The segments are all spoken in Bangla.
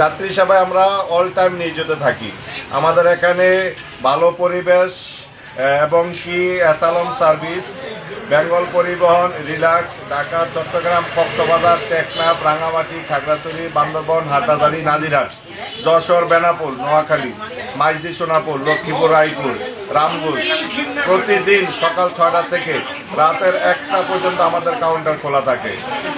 যাত্রী সেবায় আমরা অল টাইম নিয়োজিত থাকি। আমাদের এখানে ভালো পরিবেশ এবং কি অ্যাসালম সার্ভিস, বেঙ্গল পরিবহন, রিল্যাক্স, ঢাকা, চট্টগ্রাম, কক্সবাজার, টেকনাফ, রাঙামাটি, খাগড়াছড়ি, বান্দরবন, হাটহাজারী, নাজিরহাট, যশোর, বেনাপোল, নোয়াখালী, মাইজদি, সোনাপুর, লক্ষ্মীপুর, রায়পুর, রামগঞ্জ প্রতিদিন সকাল ৬টা থেকে রাতের ১টা পর্যন্ত আমাদের কাউন্টার খোলা থাকে।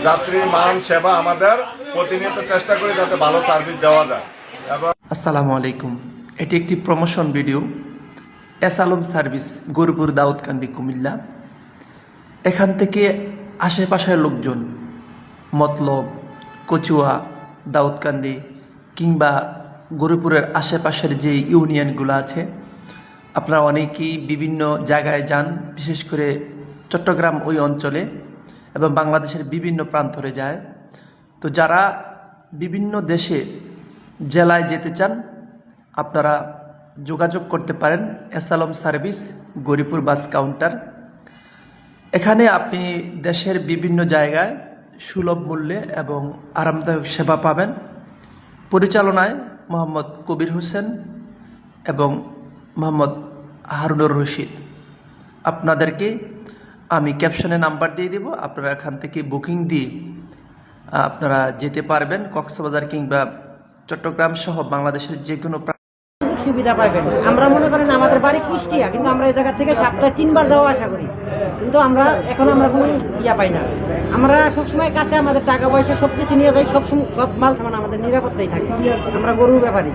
যাত্রী মান সেবা আমাদের প্রতিনিয়ত চেষ্টা করি যাতে ভালো সার্ভিস দেওয়া যায়। এবং আসসালামু আলাইকুম, এটি একটি প্রমোশন ভিডিও। অ্যাসালম সার্ভিস, গরুপুর, দাউদকান্দি, কুমিল্লা। এখান থেকে আশেপাশের লোকজন মতলব, কচুয়া, দাউদকান্দি কিংবা গরুপুরের আশেপাশের যে ইউনিয়নগুলো আছে, আপনারা অনেকেই বিভিন্ন জায়গায় যান, বিশেষ করে চট্টগ্রাম ওই অঞ্চলে এবং বাংলাদেশের বিভিন্ন প্রান্তরে যায়। তো যারা বিভিন্ন দেশে জেলায় যেতে চান, আপনারা যোগাযোগ করতে পারেন অ্যাসালম সার্ভিস, গরিপুর বাস কাউন্টার। এখানে আপনি দেশের বিভিন্ন জায়গায় সুলভ মূল্যে এবং আরামদায়ক সেবা পাবেন। পরিচালনায় মোহাম্মদ কবির হোসেন এবং মোহাম্মদ হারুনুর রশিদ। আপনাদেরকে আমি ক্যাপশনে নাম্বার দিয়ে দেব, আপনারা এখান থেকে বুকিং দিয়ে আপনারা যেতে পারবেন কক্সবাজার কিংবা চট্টগ্রাম সহ বাংলাদেশের যে কোনো সুবিধা পাবেন। আমরা মনে করেন আমাদের বাড়ি কুষ্টিয়া, কিন্তু আমরা এই জায়গা থেকে সপ্তাহে 3 বার যাওয়া আসা করি, কিন্তু আমরা কোনো পাই না। আমরা সবসময় কাছে আমাদের টাকা পয়সা সব কিছু নিয়ে যাই, সব মাল সামান আমাদের নিরাপত্তাই থাকে। আমরা গরুর ব্যাপারী।